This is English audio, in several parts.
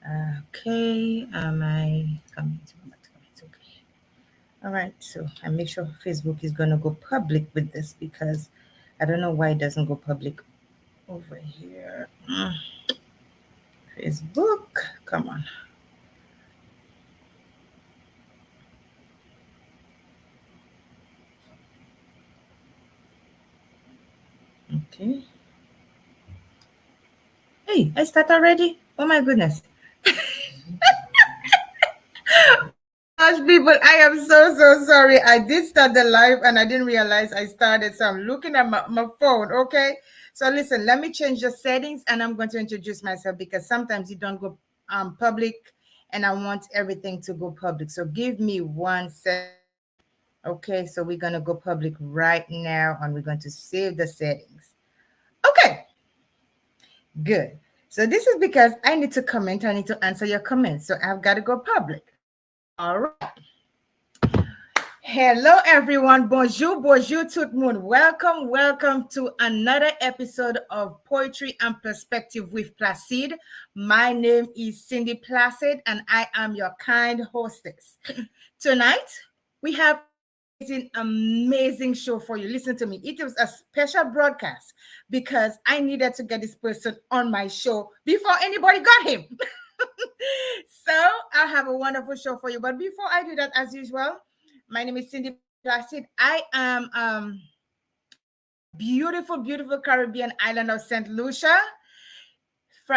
Okay, I comment. Okay. All right, so I make sure Facebook is gonna go public with this because I don't know why it doesn't go public over here. Facebook, come on. Okay. Hey, I start already? Oh my goodness. Gosh, people, I am so sorry. I did start the live and I didn't realize I started. So I'm looking at my phone. Okay. So listen, let me change the settings and I'm going to introduce myself because sometimes you don't go public and I want everything to go public. So give me 1 second. Okay. So we're going to go public right now and we're going to save the settings. Okay. Good. So this is because I need to comment. I need to answer your comments. So I've got to go public. All right. Hello, everyone. Bonjour, bonjour, tout le monde. Welcome to another episode of Poetry and Perspective with Placide. My name is Cindy Placid, and I am your kind hostess. Tonight, we have an amazing show for you. Listen to me. It was a special broadcast because I needed to get this person on my show before anybody got him. So I have a wonderful show for you. But before I do that, as usual, my name is Cindy Placid. I am beautiful Caribbean island of St. Lucia,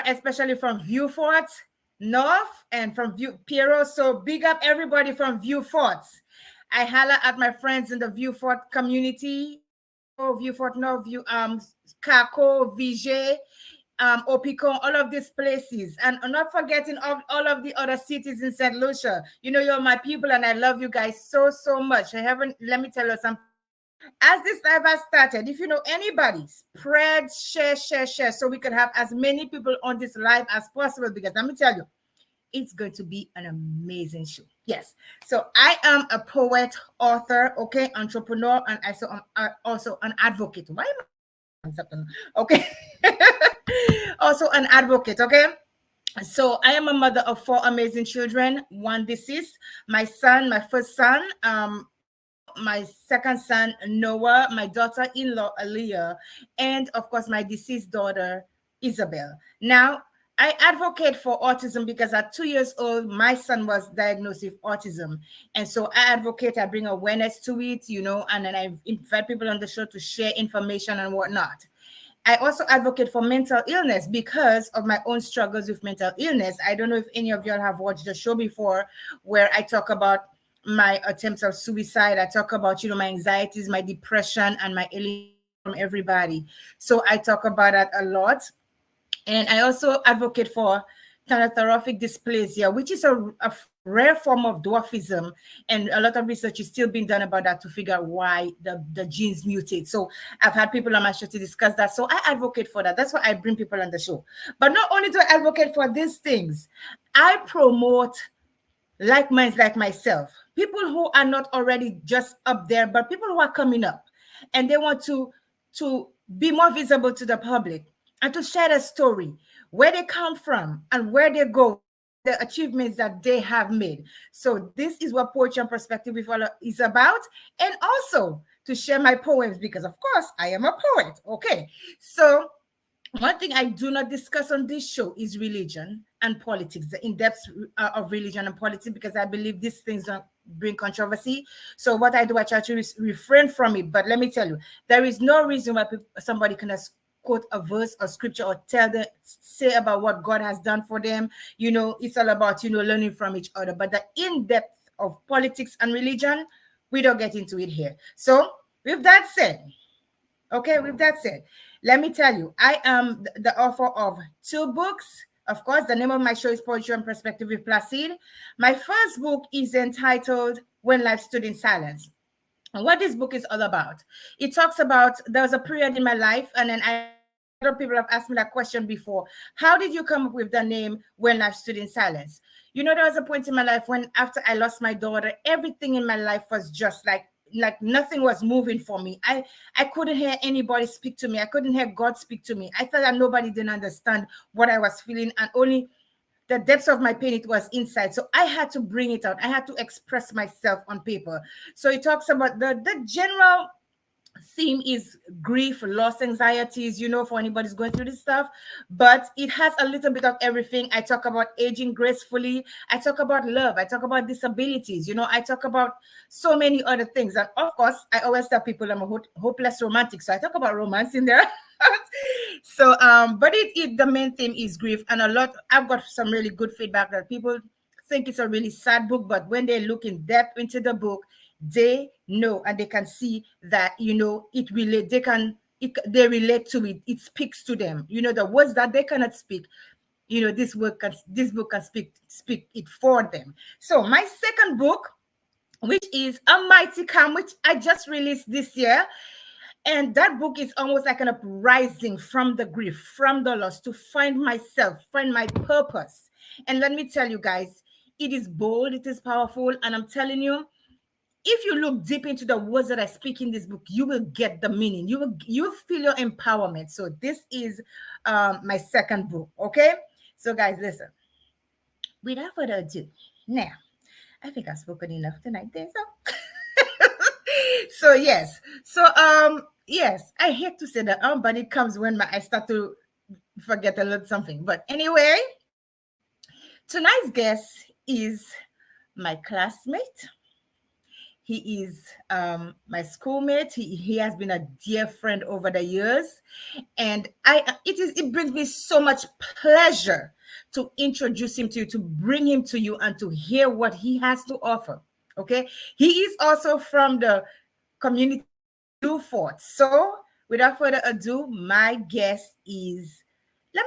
especially from Wintworth North and from Piero. So big up everybody from Wintworth. I holla at my friends in the Wintworth community. Wintworth North, Kako, VJ, Opicon, all of these places, and not forgetting all of the other cities in St. Lucia. You know, you're my people, and I love you guys so much. Let me tell you something. As this live has started, if you know anybody, spread, share, so we can have as many people on this live as possible. Because let me tell you, it's going to be an amazing show. Yes. So I am a poet, author, okay, entrepreneur, and also an advocate. Why am I? Okay. Also an advocate, okay? So I am a mother of 4 amazing children, 1 deceased. My first son, my second son, Noah, my daughter-in-law, Aaliyah, and of course, my deceased daughter, Isabel. Now, I advocate for autism because at 2 years old, my son was diagnosed with autism. And so I advocate, I bring awareness to it, and then I invite people on the show to share information and whatnot. I also advocate for mental illness because of my own struggles with mental illness. I don't know if any of y'all have watched the show before where I talk about my attempts of suicide. I talk about, my anxieties, my depression, and my alienation from everybody. So I talk about that a lot. And I also advocate for thanatophoric dysplasia, which is a rare form of dwarfism. And a lot of research is still being done about that to figure out why the genes mutate. So I've had people on my show to discuss that. So I advocate for that. That's why I bring people on the show. But not only do I advocate for these things, I promote like minds like myself, people who are not already just up there, but people who are coming up and they want to be more visible to the public and to share their story, where they come from and where they go, the achievements that they have made. So this is what Poetry and Perspective is about. And also to share my poems because, of course, I am a poet. Okay. So one thing I do not discuss on this show is religion and politics, the in-depth of religion and politics, because I believe these things don't bring controversy. So what I do, I try to refrain from it. But let me tell you, there is no reason why somebody can quote a verse or scripture or say about what God has done for them. It's all about, learning from each other. But the in-depth of politics and religion, we don't get into it here. So with that said, let me tell you, I am the author of 2 books. Of course, the name of my show is Poetry and Perspective with Placide. My first book is entitled When Life Stood in Silence. And what this book is all about, it talks about, there was a period in my life, and then other people have asked me that question before. How did you come up with the name When Life Stood in Silence? There was a point in my life when, after I lost my daughter, everything in my life was just like nothing was moving for me. I couldn't hear anybody speak to me. I couldn't hear God speak to me. I thought that nobody didn't understand what I was feeling, and only the depths of my pain, it was inside. So I had to bring it out. I had to express myself on paper. So it talks about the general theme is grief, loss, anxieties, for anybody's going through this stuff, but it has a little bit of everything. I talk about aging gracefully. I talk about love. I talk about disabilities. I talk about so many other things. And of course, I always tell people I'm a hopeless romantic. So I talk about romance in there. So, but the main theme is grief. And I've got some really good feedback that people think it's a really sad book, but when they look in depth into the book, they know and they can see that it relate. They relate to it. It speaks to them. The words that they cannot speak. This book can speak it for them. So my second book, which is A Mighty Calm, which I just released this year. And that book is almost like an uprising from the grief, from the loss, to find myself, find my purpose. And let me tell you guys, it is bold, it is powerful. And I'm telling you, if you look deep into the words that I speak in this book, you will get the meaning. You feel your empowerment. So this is my second book. Okay. So guys, listen. Without further ado, now I think I've spoken enough tonight. So. So yes. So yes, I hate to say that but it comes when I start to forget a little something. But anyway, tonight's guest is my classmate. He is my schoolmate. He has been a dear friend over the years, and it brings me so much pleasure to introduce him to you, to bring him to you, and to hear what he has to offer. Okay, he is also from the community of Wintwoth. So, without further ado, my guest is. I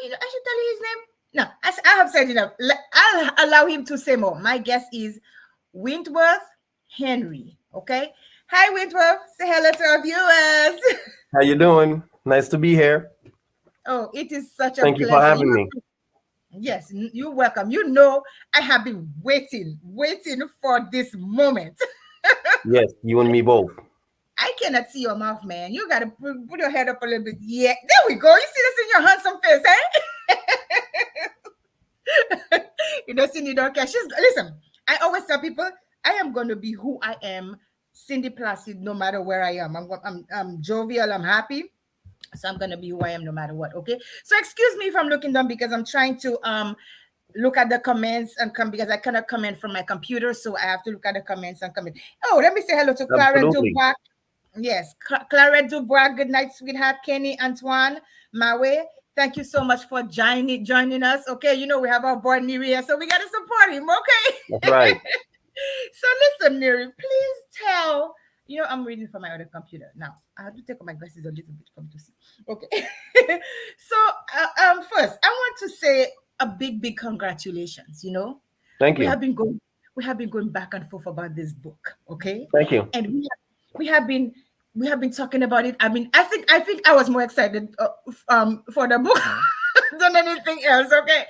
should tell you his name. No, I have said enough. I'll allow him to say more. My guest is Wintworth Henry. Okay. Hi, Wintworth. Say hello to our viewers. How you doing? Nice to be here. Oh, it is such a Thank pleasure. you for having me. Yes, you're welcome. I have been waiting for this moment. Yes, you and me both. I cannot see your mouth, man. You got to put your head up a little bit. Yeah, there we go. You see this in your handsome face, eh? You don't see, you don't care. Listen, I always tell people, I am going to be who I am, Cindy Placid, no matter where I am. I'm jovial, I'm happy. So I'm going to be who I am no matter what, okay? So excuse me if I'm looking down because I'm trying to look at the comments and come because I cannot comment from my computer. So I have to look at the comments and comment. Oh, let me say hello to Clara Dubois. Yes, Clara Dubois. Good night, sweetheart. Kenny, Antoine, Mawe. Thank you so much for joining us. Okay, we have our boy Neri here, so we got to support him, okay? That's right. So listen, Neri, please tell. I'm reading from my other computer. Now, I have to take off my glasses a little bit for me to see. Okay. So, first, I want to say a big congratulations. Thank you. We have been going back and forth about this book. Okay. Thank you. And we have been talking about it. I mean, I think I was more excited for the book than anything else. Okay.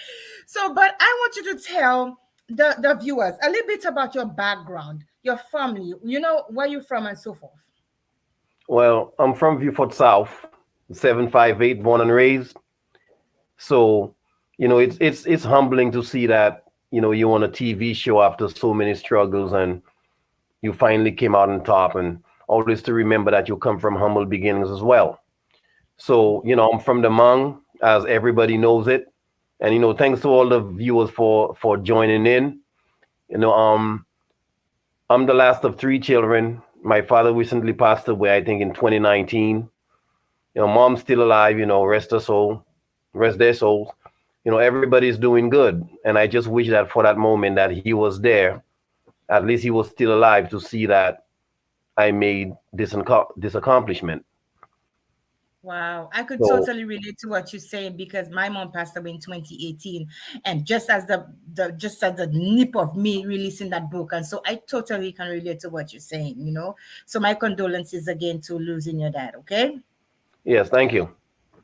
So, but I want you to tell the viewers a little bit about your background, your family, where you're from and so forth. Well, I'm from Beaufort South, 758, born and raised. So, it's humbling to see that, you're on a TV show after so many struggles and you finally came out on top, and always to remember that you come from humble beginnings as well. So, I'm from the Hmong, as everybody knows it. And, thanks to all the viewers for joining in. I'm the last of 3 children. My father recently passed away, I think in 2019. Mom's still alive, rest their souls. Everybody's doing good. And I just wish that for that moment that he was there, at least he was still alive to see that I made this accomplishment. Wow, I could totally relate to what you're saying because my mom passed away in 2018, and just as the nip of me releasing that book, and so I totally can relate to what you're saying. So my condolences again to losing your dad. Okay. Yes, thank you.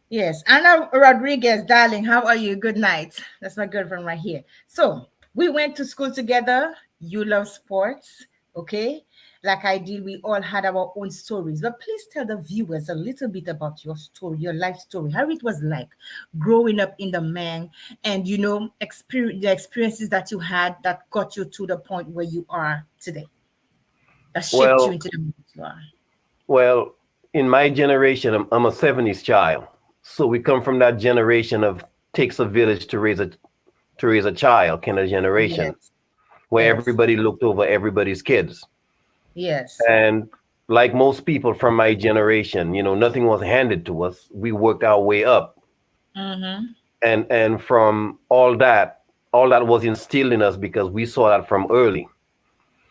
Yes, Anna Rodriguez, darling, how are you? Good night. That's my girlfriend right here. So we went to school together. You love sports, okay? like I did, we all had our own stories. But please tell the viewers a little bit about your story, your life story, how it was like growing up in the Mang, and the experiences that you had that got you to the point where you are today, that shaped you Well, into the man you are. well, in my generation, I'm a '70s child, so we come from that generation of takes a village to raise a child kind of generation Yes, where yes, everybody looked over everybody's kids. yes. And like most people from my generation, nothing was handed to us. We worked our way up. Mm-hmm. And from all that was instilled in us because we saw that from early.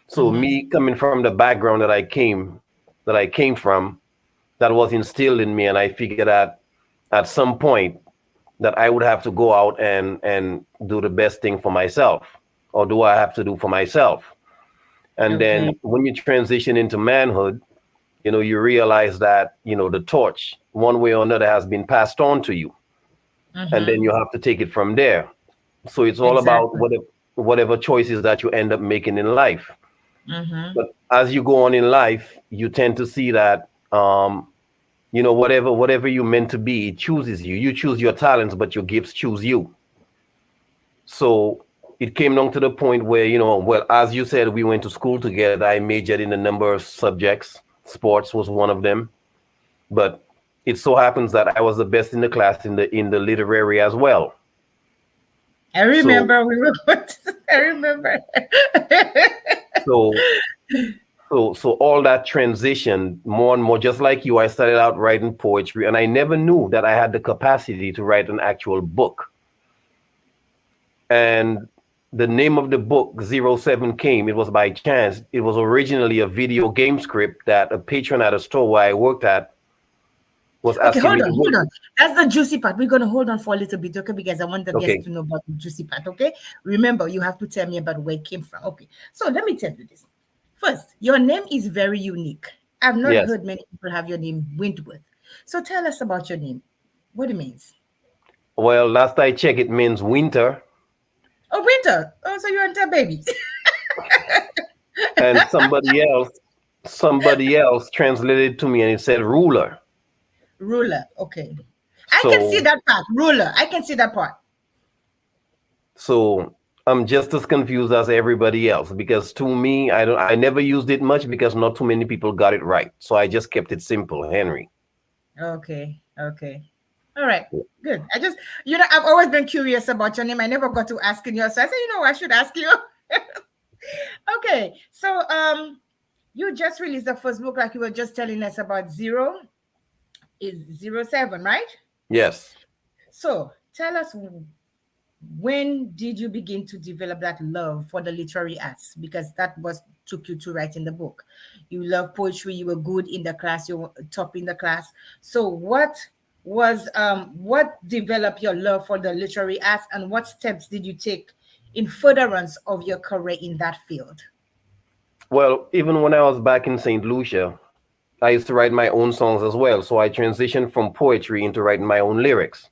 So Mm-hmm. me coming from the background that I came from, that was instilled in me, and I figured that at some point that I would have to go out and do the best thing for myself, or do I have to do for myself? And then Okay. when you transition into manhood, you realize that, the torch, one way or another, has been passed on to you. And then Mm-hmm. you have to take it from there. So it's all about Exactly. whatever choices that you end up making in life. Mm-hmm. But as you go on in life, you tend to see that, whatever you're meant to be, it chooses you. You choose your talents, but your gifts choose you. So it came down to the point where, well, as you said, we went to school together. I majored in a number of subjects. Sports was one of them. But it so happens that I was the best in the class in the literary as well. I So remember we were. I remember. so so all that transition more and more, just like you, I started out writing poetry, and I never knew that I had the capacity to write an actual book. And the name of the book, Zero Seven, came. It was by chance. It was originally a video game script that a patron at a store where I worked at was Okay, asking hold me on, to hold work. on. That's the juicy part. We're gonna hold on for a little bit, okay? Because I want the guests Okay. to know about the juicy part, okay? Remember, you have to tell me about where it came from. Okay. So let me tell you this. First, your name is very unique. I've not Yes. heard many people have your name Wintwoth. So tell us about your name. What it means. Well, last I checked, it means winter. Oh, winter. Oh, so you're into babies. And somebody else translated to me, and it said ruler. Ruler. Okay. I can see So that part. Ruler. I can see that part. so I'm just as confused as everybody else, because to me, I never used it much because not too many people got it right. So I just kept it simple, Henry. Okay. Okay. All right. Good. I've always been curious about your name. I never got to asking you. So I said, I should ask you. Okay. So you just released the first book, like you were just telling us about zero is 07, right? Yes. So tell us, when did you begin to develop that love for the literary arts? Because that was took you to writing the book. You love poetry, you were good in the class, you were top in the class. So what developed your love for the literary arts, and what steps did you take in furtherance of your career in that field? Well, even when I was back in St. Lucia, I used to write my own songs as well. So I transitioned from poetry into writing my own lyrics.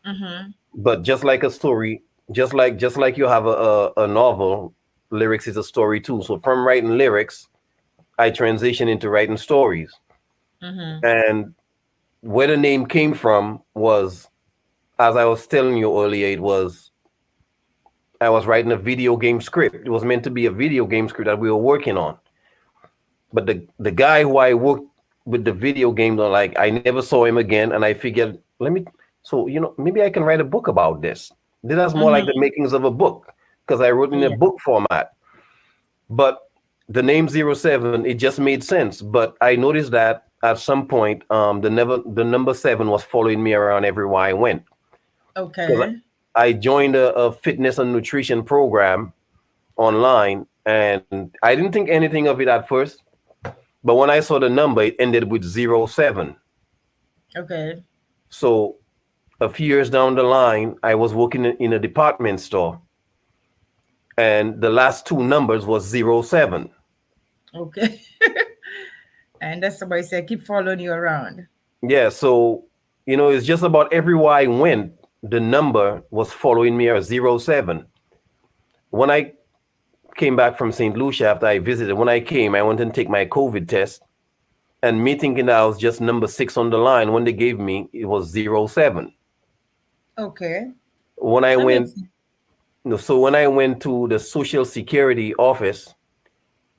Mm-hmm. But just like a story, just like you have a novel, lyrics is a story too. So from writing lyrics, I transitioned into writing stories. Mm-hmm. And where the name came from was, as I was telling you earlier, I was writing a video game script. It was meant to be a video game script that we were working on. But the guy who I worked with the video game on, like, I never saw him again, and I figured, maybe I can write a book about this. This is more like the Mm-hmm. makings of a book, because I wrote in a Yeah. book format. But the name Zero Seven, it just made sense. But I noticed that at some point, the number seven was following me around everywhere I went. Because Okay. I joined a fitness and nutrition program online, and I didn't think anything of it at first. But when I saw the number, it ended with 07. Okay. So a few years down the line, I was working in a department store, and the last two numbers was 07. Okay. And that's somebody said keep following you around. Yeah, so it's just about everywhere I went, the number was following me at 07. When I came back from St. Lucia after I visited. When I came, I went and take my COVID test, and me thinking that I was just number 6 on the line. When they gave me, it was 07. Okay. When I That went, makes sense. no, so when I went to the Social Security office,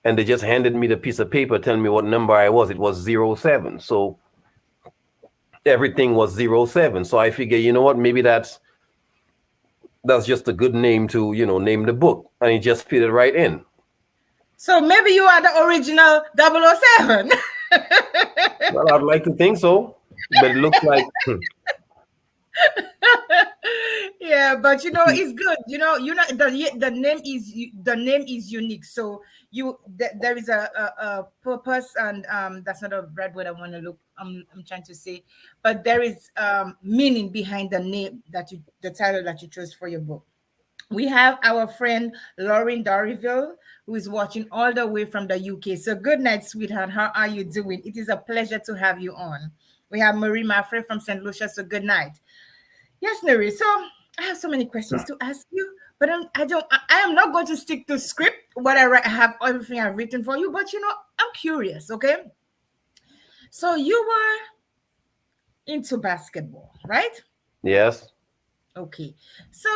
and they just handed me the piece of paper telling me what number I was, it was 07. So everything was 07. So I figure, you know what, maybe that's just a good name to, name the book, and it just fitted right in. So maybe you are the original 007. Well, I'd like to think so, but it looks like Yeah, but it's good. The name is unique. So there is a purpose, and that's not a red word I want to look. I'm trying to say, but there is meaning behind the title that you chose for your book. We have our friend Lauren Doriville, who is watching all the way from the UK. So good night, sweetheart. How are you doing? It is a pleasure to have you on. We have Marie Maffrey from St. Lucia. So good night. Yes, Neri. So I have so many questions to ask you, but I am not going to stick to script. I have everything I've written for you, but I'm curious. Okay. So you were into basketball, right? yes. Okay. So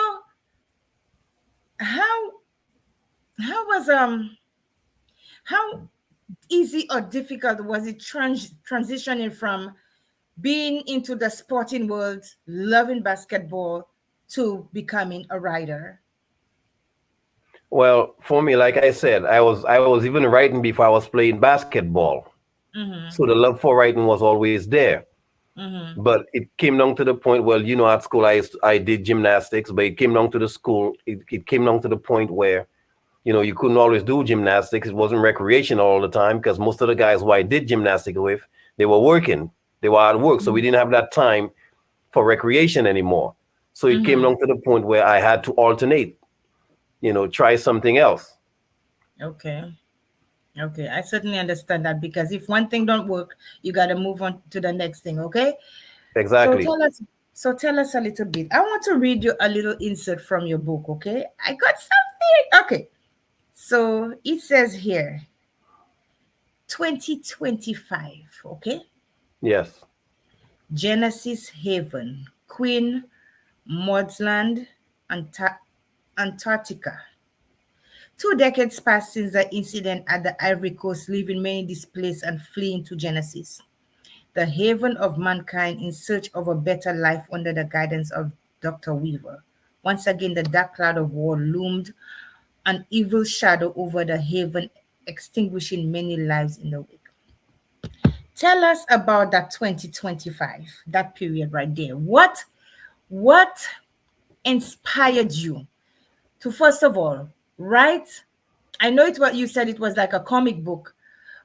how was how easy or difficult was it transitioning from being into the sporting world, loving basketball, to becoming a writer? Well, for me, like I said, I was even writing before I was playing basketball. Mm-hmm. So the love for writing was always there. Mm-hmm. But it came down to the point, well, at school I did gymnastics, but it came down to the school, it came down to the point where, you couldn't always do gymnastics. It wasn't recreational all the time because most of the guys who I did gymnastics with, they were working. They were at work. So we didn't have that time for recreation anymore. So it came Mm-hmm. down to the point where I had to alternate, try something else. Okay. Okay. I certainly understand that, because if one thing don't work, you got to move on to the next thing. Okay. So Exactly. tell us a little bit. I want to read you a little insert from your book. Okay. I got something. Okay. So it says here, 2025. Okay. Yes. Genesis Haven, Queen Maudland, Antarctica. 2 decades passed since the incident at the Ivory Coast, leaving many displaced and fleeing to Genesis, the haven of mankind in search of a better life under the guidance of Dr. Weaver. Once again, the dark cloud of war loomed, an evil shadow over the haven, extinguishing many lives in the wake. Tell us about that 2025, that period right there. What inspired you to, first of all, write? I know it's what you said, it was like a comic book,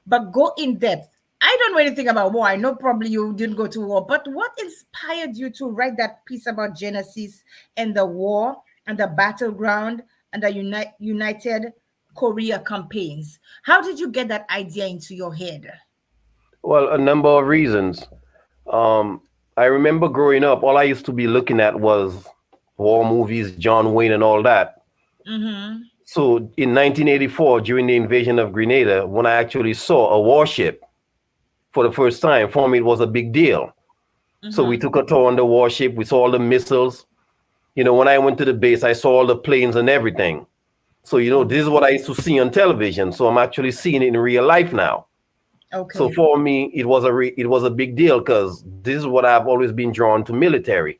but go in depth. I don't know anything about war. I know probably you didn't go to war, but what inspired you to write that piece about Genesis and the war and the battleground and the United Korea campaigns? How did you get that idea into your head? Well, a number of reasons. Um, I remember growing up, all I used to be looking at was war movies, John Wayne, and all that. Mm-hmm. So in 1984, during the invasion of Grenada, when I actually saw a warship for the first time, for me, it was a big deal. So we Mm-hmm. took a tour on the warship. We saw all the missiles. When I went to the base, I saw all the planes and everything. So, this is what I used to see on television. So I'm actually seeing it in real life now. So Okay. for me, it was a big deal because this is what I've always been drawn to military.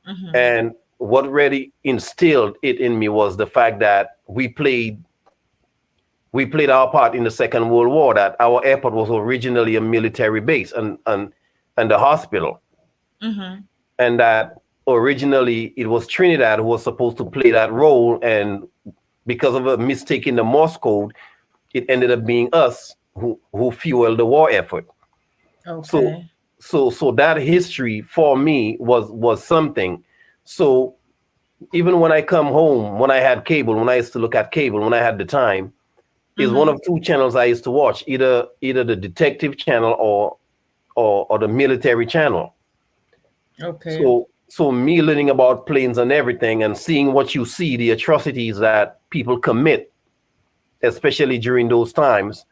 Mm-hmm. And what really instilled it in me was the fact that we played our part in the Second World War. That our airport was originally a military base and the hospital, Mm-hmm. and that originally it was Trinidad who was supposed to play that role, and because of a mistake in the Morse code, it ended up being us who fueled the war effort. So Okay. so that history for me was something. So even when I come home, when I had cable, when I used to look at cable, when I had the time, is one Mm-hmm. of two channels I used to watch, either the detective channel or the military channel. Okay. So me learning about planes and everything and seeing what you see, the atrocities that people commit especially during those times,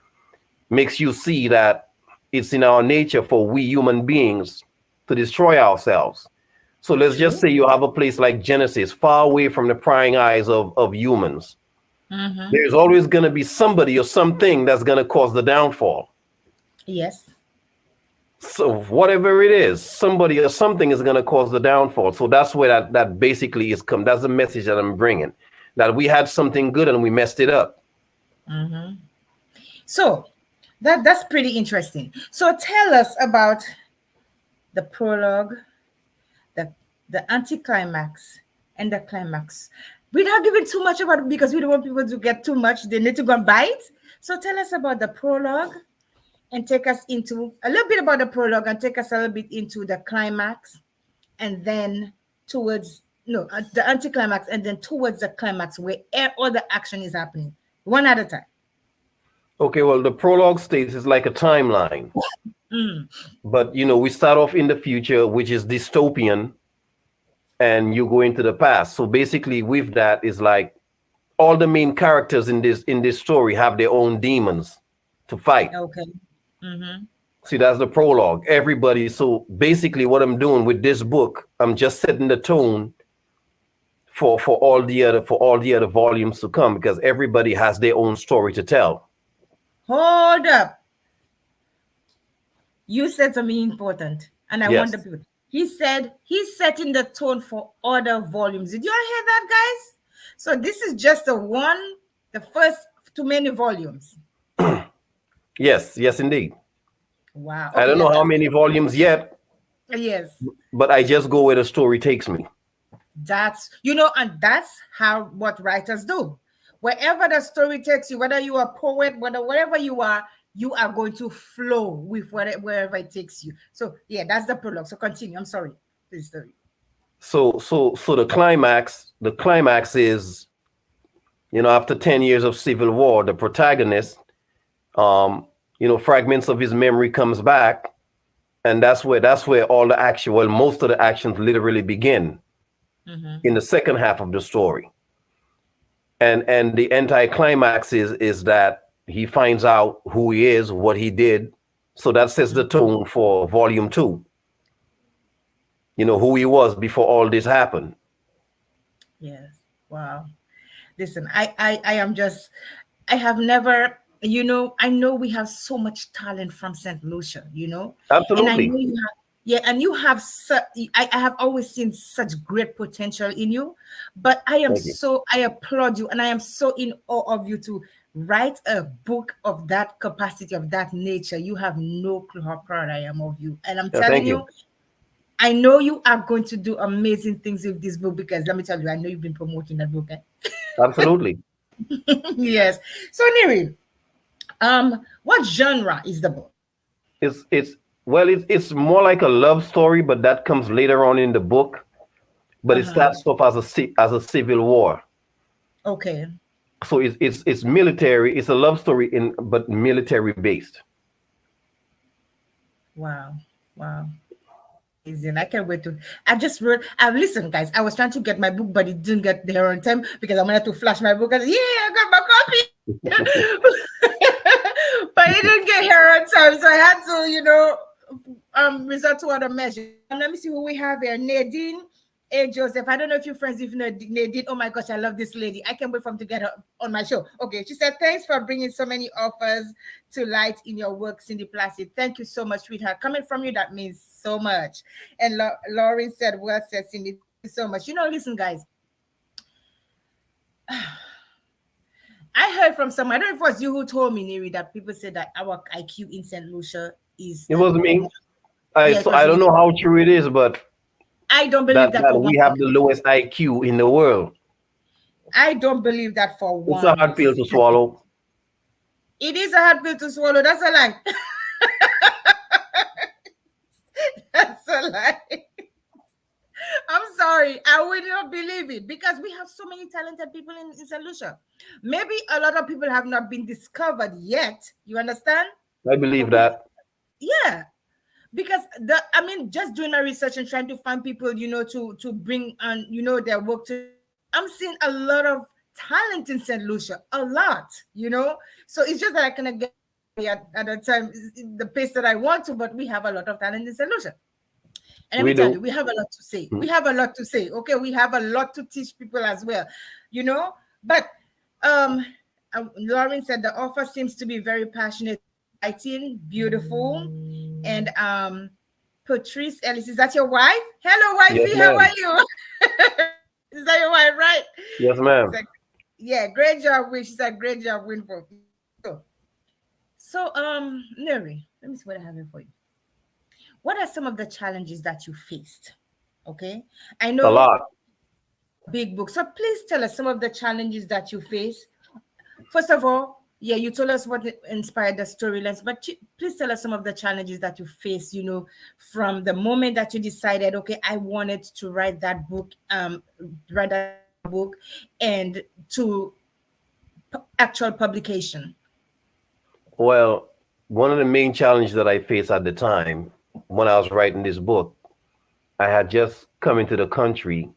makes you see that it's in our nature for we human beings to destroy ourselves. So let's just True. say you have a place like Genesis, far away from the prying eyes of humans. Mm-hmm. There's always going to be somebody or something that's going to cause the downfall. Yes. So whatever it is, somebody or something is going to cause the downfall. So that's where that basically is come. That's the message that I'm bringing. That we had something good and we messed it up. Mm-hmm. So that's pretty interesting. So tell us about the prologue, the anticlimax, and the climax. We're not giving too much about it because we don't want people to get too much. They need to go and buy it. So tell us about the prologue and take us into a little bit about the prologue and take us a little bit into the climax and then towards the anticlimax and then towards the climax where all the action is happening one at a time. Okay, well, the prologue states is like a timeline. But, we start off in the future, which is dystopian, and you go into the past. So basically, with that is like all the main characters in this story have their own demons to fight. Okay. Mm-hmm. See, that's the prologue. Everybody. So basically, what I'm doing with this book, I'm just setting the tone for all the other volumes to come, because everybody has their own story to tell. Hold up. You said something important, and I want the Yes. people. He said he's setting the tone for other volumes. Did you all hear that, guys? So this is just the first too many volumes. Yes, indeed. Wow. I Okay, don't know let's how go. many volumes yet, Yes. but I just go where the story takes me. And that's how what writers do. Wherever the story takes you, whether you are a poet, whatever you are going to flow with wherever it takes you. So yeah, that's the prologue. So continue. I'm sorry. Please story. So the climax is, after 10 years of civil war, the protagonist, fragments of his memory comes back, and that's where all the action, well, most of the actions literally begin in the second half of the story. And the anti-climax is that he finds out who he is, what he did. So that sets the tone for volume 2. Who he was before all this happened. Yes. Wow. Listen, I am just, I have never, I know we have so much talent from St. Lucia, and I Absolutely. know you have, yeah, and you have I have always seen such great potential in you, but Thank you. I applaud you and I am so in awe of you to write a book of that capacity, of that nature. You have no clue how proud I am of you. And I'm Yeah, telling thank you, you. I know you are going to do amazing things with this book because let me tell you, I know you've been promoting that book. Absolutely. Yes. So Neri, what genre is the book? It's more like a love story, but that comes later on in the book. But it Uh-huh. starts off as a civil war. Okay. So it's military. It's a love story but military based. Wow. Wow. Amazing. I can't wait to. I just wrote. Listen, guys. I was trying to get my book, but it didn't get there on time because I wanted to flash my book. And, yeah, I got my copy, but it didn't get here on time, so I had to, resort to other measures. Let me see who we have here. Nadine. Hey Joseph, I don't know if you're friends with Nadine. Oh my gosh, I love this lady. I can't wait for him to get her on my show. Okay, she said, thanks for bringing so many offers to light in your work, Cindy Placid. Thank you so much, sweetheart. Coming from you, that means so much. And Lauren said, well said, Cindy. Thank you so much. Listen, guys. I heard from someone, I don't know if it was you who told me, Neri, that people said that our IQ in St. Lucia is It was me. yeah, it So was I don't you. know how true it is, but I don't believe that that for we one have the second. lowest IQ in the world. I don't believe that for It's a one hard pill to second. swallow. It is a hard pill to swallow. That's a lie. That's a lie. I'm sorry. I will not believe it because we have so many talented people in St. Lucia. Maybe a lot of people have not been discovered yet. You understand? I But believe we, that. yeah, because just doing my research and trying to find people, to bring on, their work to. I'm seeing a lot of talent in St. Lucia, a lot, So it's just that I cannot get at the time the pace that I want to, but we have a lot of talent in St. Lucia. And let me We tell you, do. we have a lot to say. Mm. We have a lot to say. Okay, we have a lot to teach people as well, But um, Lauren said the author seems to be very passionate, writing, beautiful, and Patrice Ellis, is that your wife? Hello, Yes, wifey, how are ma'am. you? Is that your wife, right? Yes, She's ma'am. like, yeah, great job, Win. She said, great job, Wintworth. So, Mary, let me see what I have here for you. What are some of the challenges that you faced? Okay, I A know lot. big book. So please tell us some of the challenges that you face. First of all, yeah, you told us what inspired the storylines, but please tell us some of the challenges that you face, from the moment that you decided, okay, I wanted to write that book, write that book, and to actual publication. Well, one of the main challenges that I faced at the time when I was writing this book, I had just come into the country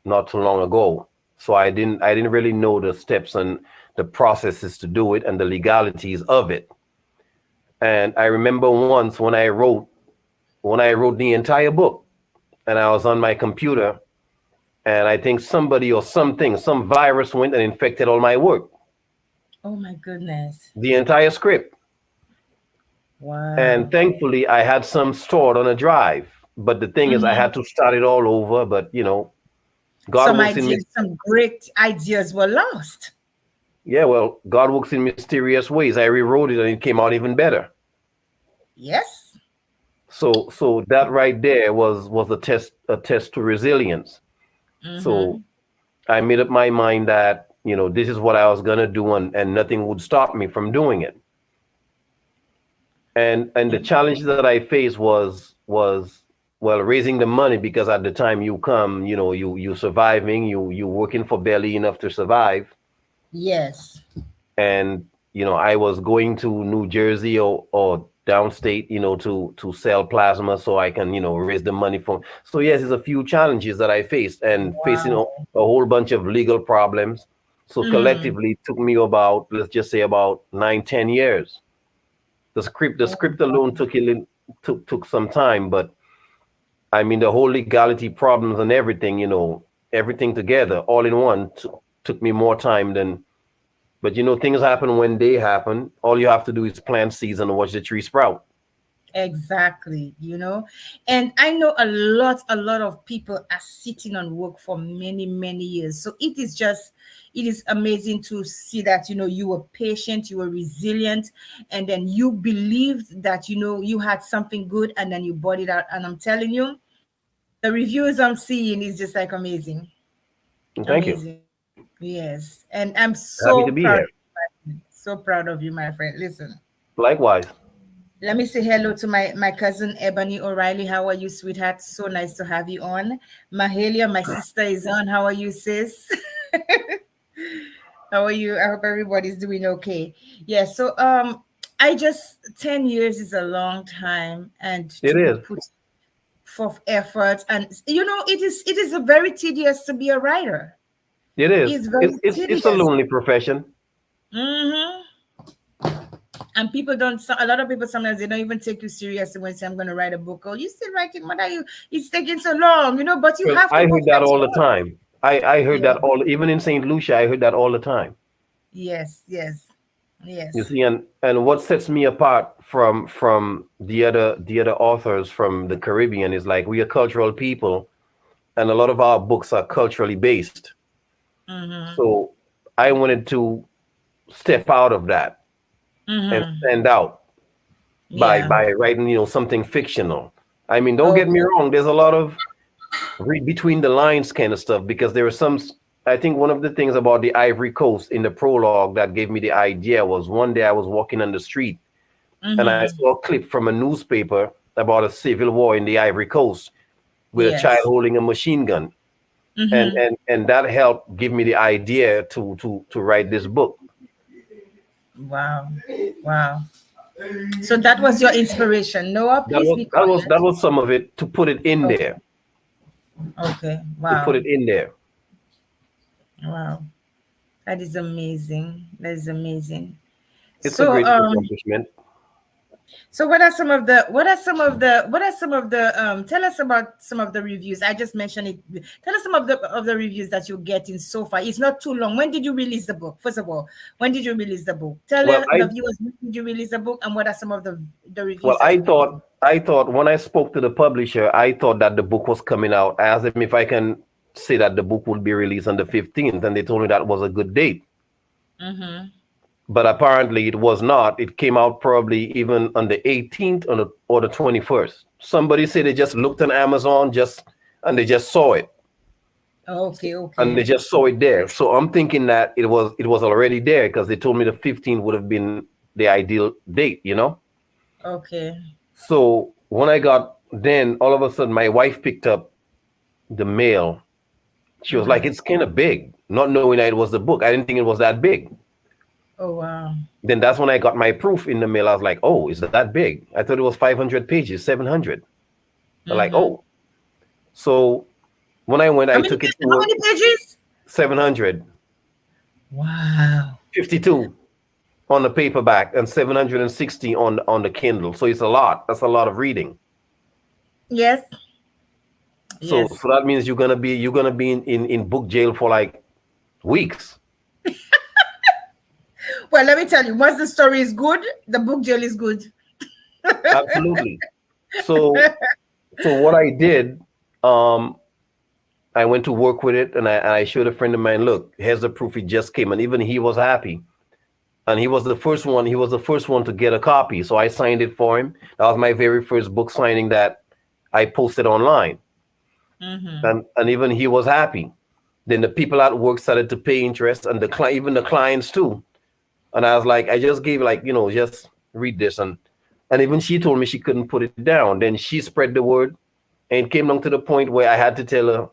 not too long ago. So I didn't really know the steps and the processes to do it and the legalities of it. And I remember once when I wrote the entire book and I was on my computer and I think somebody or some virus went and infected all my work, Oh my goodness. the entire script. And Wow. thankfully I had some stored on a drive. But the thing is I Mhm. had to start it all over. But God Some works in ideas, some great ideas were lost. yeah, well, God works in mysterious ways. I rewrote it and it came out even better. Yes. So that right there was a test to resilience. So Mm-hmm. I made up my mind that, this is what I was gonna do and nothing would stop me from doing it. And the challenge that I faced was well, raising the money, because at the time you come, you surviving, you working for barely enough to survive. Yes. And I was going to New Jersey or downstate, to sell plasma so I can, raise the money from. So yes, there's a few challenges that I faced, and facing a, Wow. a whole bunch of legal problems. So Mm-hmm. collectively it took me about, let's just say, about 9, 10 years. The Oh, script alone took some time, but I mean the whole legality problems and everything, everything together all in one took me more time than. But things happen when they happen. All you have to do is plant seeds and watch the tree sprout. exactly. And I know a lot of people are sitting on work for many, many years. So it is amazing to see that, you were patient, you were resilient, and then you believed that, you had something good and then you bought it out. And I'm telling you, the reviews I'm seeing is just like amazing. And thank you. Amazing. Yes. And I'm Happy so to be proud, here. of you, my friend. So proud of you, my friend. Listen. Likewise. Let me say hello to my cousin Ebony O'Reilly. How are you, sweetheart? So nice to have you on. Mahalia, my sister, is on. How are you, sis? How are you? I hope everybody's doing okay. Yeah, so I just 10 years is a long time, and It to is. put forth effort, and it is a very tedious to be a writer. It is. It's very It's a tedious. lonely profession. Hmm. And people don't, a lot of people sometimes they don't even take you seriously when you say, I'm going to write a book. Oh, you still writing? What are you? It's taking so long, but you Well, have to I heard that perfect all your the work. time. I heard Yeah. that even in St. Lucia, I heard that all the time. Yes, yes, You yes. see, and what sets me apart from the other authors from the Caribbean is like we are cultural people, and a lot of our books are culturally based. Mm-hmm. So I wanted to step out of that and Mm-hmm. stand out by Yeah. writing, something fictional. I mean, don't get me Okay. wrong. There's a lot of read between the lines kind of stuff, because there are some. I think one of the things about the Ivory Coast in the prologue that gave me the idea was one day I was walking on the street and I Mm-hmm. saw a clip from a newspaper about a civil war in the Ivory Coast with a child Yes. holding a machine gun, and Mm-hmm. and and that helped give me the idea to write this book. Wow. Wow. So that was your inspiration. Noah, That please was be that was quiet. that was some of it, to put it in Okay. there, Okay. to put Wow. it in there. Wow. That is amazing. That is amazing. It's a So great accomplishment. so what are some of the tell us about some of the reviews. I just mentioned it. Tell us some of the reviews that you're getting so far. It's not too long. When did you release the book? First of all, when did you release the book? Tell Well, the I viewers when did you release the book and what are some of the well, reviews that you're getting? I thought when I spoke to the publisher, I thought that the book was coming out. I asked them if I can say that the book would be released on the 15th, and they told me that was a good date. Mm-hmm. But apparently it was not. It came out probably even on the 18th or the 21st. Somebody said they just looked on Amazon and they just saw it. Okay, And they okay, just saw it there. So I'm thinking that it was already there because they told me the 15th would have been the ideal date, you know? okay. So when I got then all of a sudden my wife picked up the mail. She was like, Mm-hmm. it's kind of big, not knowing that it was the book. I didn't think it was that big. Oh wow. Then that's when I got my proof in the mail. I was like, oh, is that big? I thought it was 500 pages, 700. I'm like, Mm-hmm. oh. So when I went, How I many took it how to many pages? 700, Wow. 52 on the paperback and 760 on the Kindle. So it's a lot. That's a lot of reading. Yes. So Yes. that means you're gonna be in book jail for like weeks. Well, let me tell you, once the story is good, the book jail is good. Absolutely. So what I did, um, I went to work with it and I showed a friend of mine, look, here's the proof. It just came, and even he was happy. And he was the first one. He was the first one to get a copy. So I signed it for him. That was my very first book signing that I posted online. Mm-hmm. And even he was happy. Then the people at work started to pay interest, and even the clients too. And I was like, I just gave like, just read this, and even she told me she couldn't put it down. Then she spread the word, and it came down to the point where I had to tell her,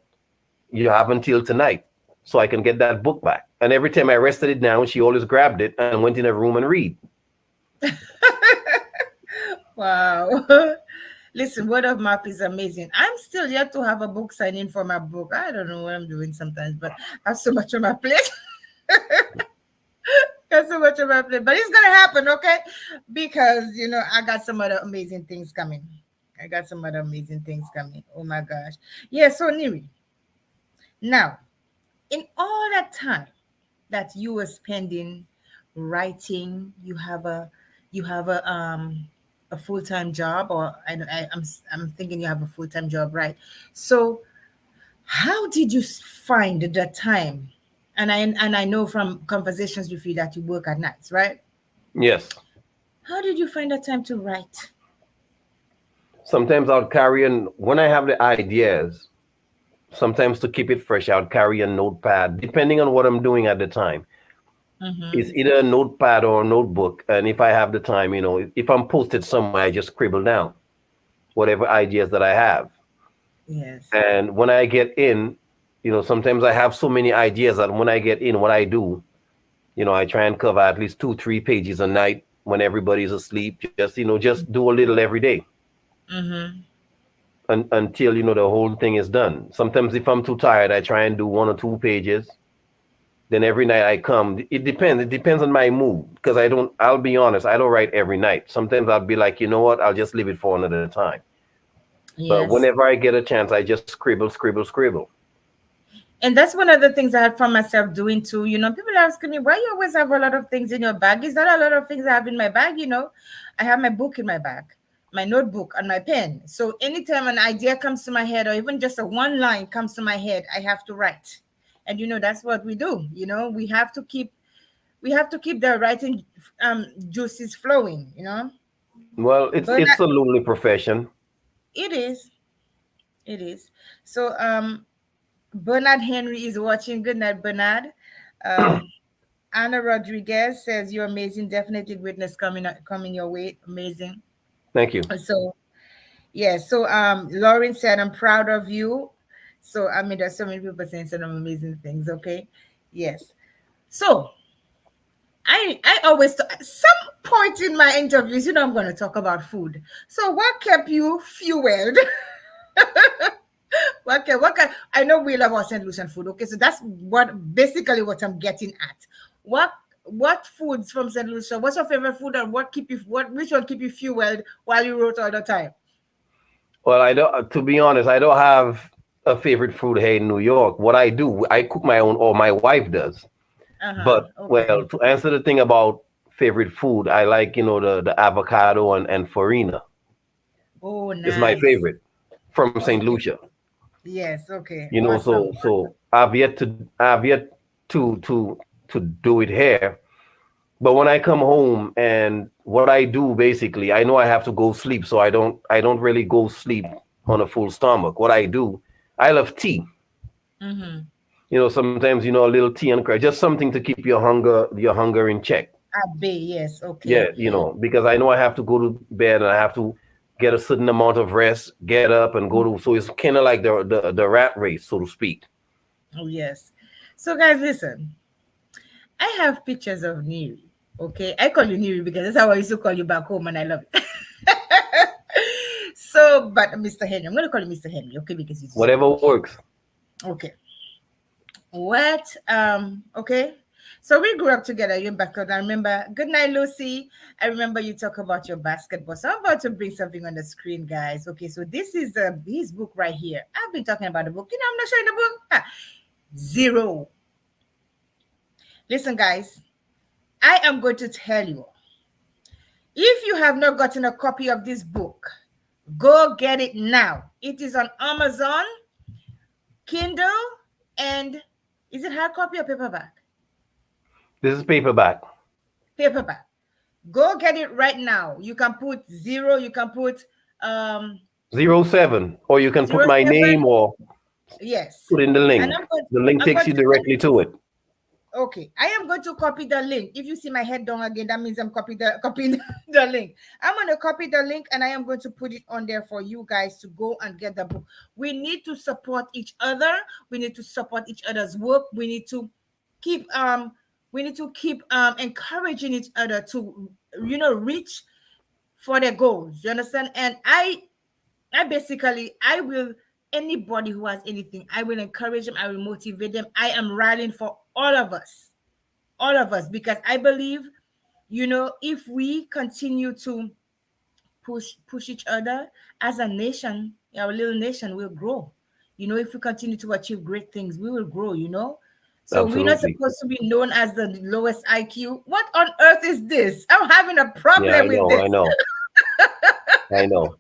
you have until tonight so I can get that book back. And every time I rested it down, she always grabbed it and went in a room and read. Wow. Listen, word of mouth is amazing. I'm still yet to have a book signing for my book. I don't know what I'm doing sometimes, but I have so much on my plate. Got so much on my plate. But it's gonna happen, okay? Because I got some other amazing things coming. I got some other amazing things coming. Oh my gosh. Yeah, so Neri, now in all that time that you were spending writing, you have a full-time job, or I'm thinking you have a full-time job, right? So how did you find the time? And I know from conversations with you that you work at nights, right? Yes. How did you find the time to write? Sometimes I'll carry and when I have the ideas, sometimes to keep it fresh, I'll carry a notepad, depending on what I'm doing at the time. It's Mm-hmm. either a notepad or a notebook. And if I have the time, if I'm posted somewhere, I just scribble down whatever ideas that I have. Yes. And when I get in, sometimes I have so many ideas that when I get in, what I do, I try and cover at least 2, 3 pages a night when everybody's asleep. Just do a little every day Mm-hmm. until the whole thing is done. Sometimes if I'm too tired, I try and do 1 or 2 pages. Then every night I come. It depends. It depends on my mood because I don't. I'll be honest. I don't write every night. Sometimes I'll be like, you know what? I'll just leave it for another time. But Yes. whenever I get a chance, I just scribble, scribble, scribble. And that's one of the things I had found myself doing too. People are asking me, why you always have a lot of things in your bag? Is that a lot of things I have in my bag? I have my book in my bag, my notebook, and my pen. So anytime an idea comes to my head, or even just a one line comes to my head, I have to write. And that's what we do. We have to keep the writing juices flowing. Well, it's But it's a lonely profession. it is. It is. So Bernard Henry is watching. Good night, Bernard. Um, Anna Rodriguez says you're amazing. Definitely greatness coming your way. Amazing. Thank you. So yeah. So Lauren said I'm proud of you. So I mean, there's so many people saying some amazing things. Okay. Yes. So I always at some point in my interviews, I'm going to talk about food. So what kept you fueled? Okay, what kind? I know we love our St. Lucian food. Okay, so that's basically what I'm getting at. What foods from St. Lucia? What's your favorite food, and which one keep you fueled while you wrote all the time? Well, I don't. To be honest, I don't have a favorite food here in New York. What I do, I cook my own, or my wife does. But Okay. well, to answer the thing about favorite food, I like the avocado and farina Oh, is my nice. favorite from Saint Okay. Lucia. Yes. Okay. You know, Awesome. so I've yet to do it here. But when I come home and what I do basically, I know I have to go sleep, so I don't really go sleep on a full stomach. What I do, I love tea. Mm-hmm. Sometimes a little tea and crack, just something to keep your hunger in check. Abe. Yes. Yeah, Okay. because I know I have to go to bed and I have to get a certain amount of rest, get up and go to. So it's kind of like the rat race, so to speak. Oh, yes. So, guys, listen. I have pictures of Neri. Okay, I call you Neri because that's how I used to call you back home, and I love it. So, but Mr. Henry, I'm going to call you Mr. Henry, okay, because it's so Whatever cool. works. Okay. What? Okay. So we grew up together. You back then. I remember. Good night, Lucy. I remember you talk about your basketball. So I'm about to bring something on the screen, guys. Okay. So this is his book right here. I've been talking about the book. I'm not showing the book. Zero. Listen, guys. I am going to tell you. If you have not gotten a copy of this book, go get it now. It is on Amazon, Kindle, and is it hard copy or paperback? This is paperback. Paperback. Go get it right now. You can put zero, you can put um 07, or you can put zero my seven. name or Yes. put in the And link. The link I'm takes going you to directly to it. okay. I am going to copy the link. If you see my head down again, that means I'm copying the link. I'm going to copy the link and I am going to put it on there for you guys to go and get the book. We need to support each other. We need to support each other's work. Keep um we need to keep encouraging each other to reach for their goals. You understand? And I will, anybody who has anything, I will encourage them, I will motivate them. I am rallying for all of us, because I believe, if we continue to push each other as a nation, our little nation will grow. If we continue to achieve great things, we will grow. So we're not Absolutely. supposed to be known as the lowest IQ. What on earth is this? I'm having a Yeah, problem I with know. I this. know. I know.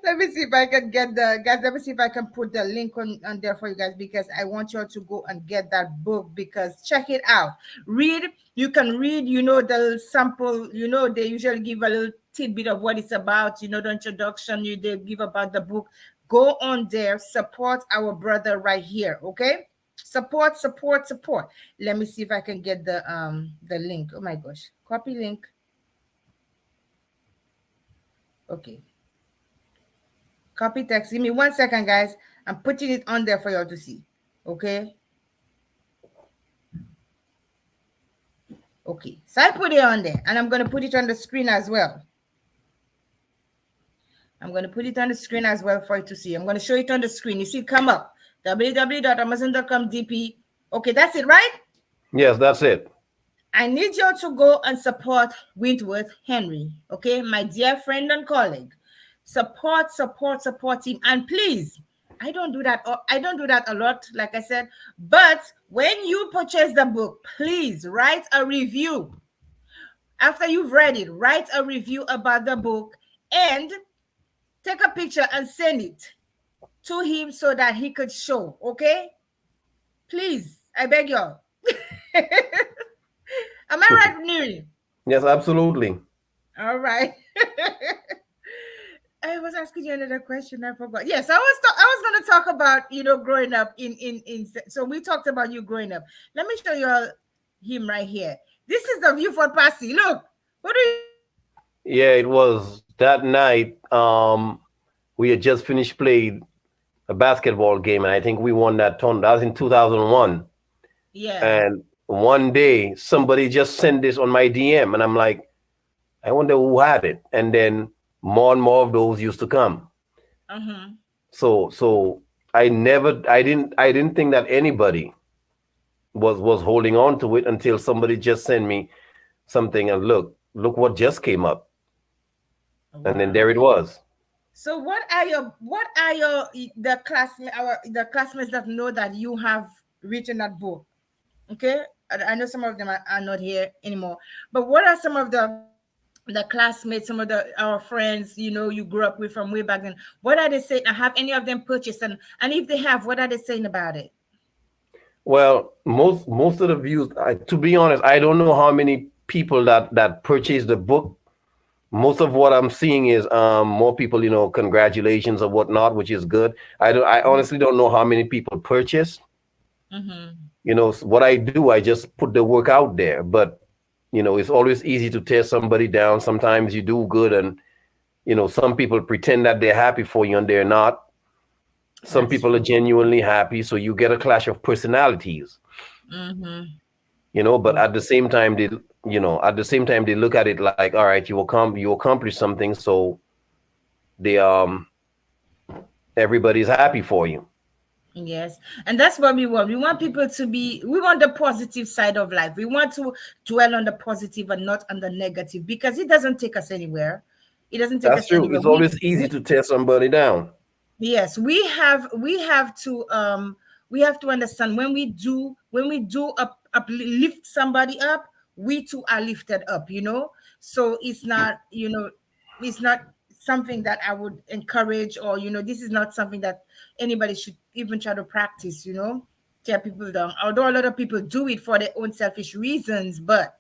Let me see if I can get the guys. Let me see if I can put the link on there for you guys, because I want you all to go and get that book, because check it out. Read. You can read, the sample, they usually give a little tidbit of what it's about, the introduction they give about the book. Go on there, support our brother right here, okay? Support, support, support. Let me see if I can get the link. Oh my gosh. Copy link. Okay. Copy text. Give me 1 second, guys. I'm putting it on there for y'all to see. Okay. Okay. So I put it on there, and I'm going to put it on the screen as well. I'm going to put it on the screen as well for you to see. I'm going to show it on the screen. You see it come up. www.amazon.com DP. Okay, that's it, right? Yes, that's it. I need y'all to go and support Wintworth Henry. Okay, my dear friend and colleague. Support, support, support him. And please, I don't do that. I don't do that a lot, like I said. But when you purchase the book, please write a review. After you've read it, write a review about the book and take a picture and send it to him so that he could show. Okay? Please, I beg y'all. Am I right, Nuri? Yes, absolutely. All right. I was asking you another question. I forgot. Yes, I was going to talk about growing up in. So we talked about you growing up. Let me show you all him right here. This is the Viewfort Passy. Look, what do you? Yeah, it was that night. We had just finished playing a basketball game, and I think we won that tournament. That was in 2001. Yeah. And one day, somebody just sent this on my DM, and I'm like, I wonder who had it. And then more and more of those used to come. Uh huh. So I didn't think that anybody was holding on to it until somebody just sent me something and look what just came up. And then Wow. there it was. So what are your the classmates that know that you have written that book? Okay, I know some of them are not here anymore, but what are some of the classmates, some of our friends, you grew up with from way back then? What are they saying? Have any of them purchased, and if they have, what are they saying about it? Well, most of the views, to be honest, I don't know how many people that purchased the book. Most of what I'm seeing is more people, congratulations or whatnot, which is good. I honestly don't know how many people purchased. Mm-hmm. What I do, I just put the work out there. But it's always easy to tear somebody down. Sometimes you do good, and some people pretend that they're happy for you and they're not. Some That's people are true. genuinely happy, so you get a clash of personalities. Mm-hmm. But at the Okay. same time, they look at it like, all right, you accomplish something, so they everybody's happy for you. Yes, and that's what we want. We want people to be, we want the positive side of life. We want to dwell on the positive and not on the negative, because it doesn't take us anywhere. It doesn't take That's us true. anywhere. It's always easy to tear somebody down. Yes, we have to understand, when we do lift somebody up, we too are lifted up, so it's not something that I would encourage, or this is not something that anybody should even try to practice, tear people down, although a lot of people do it for their own selfish reasons. But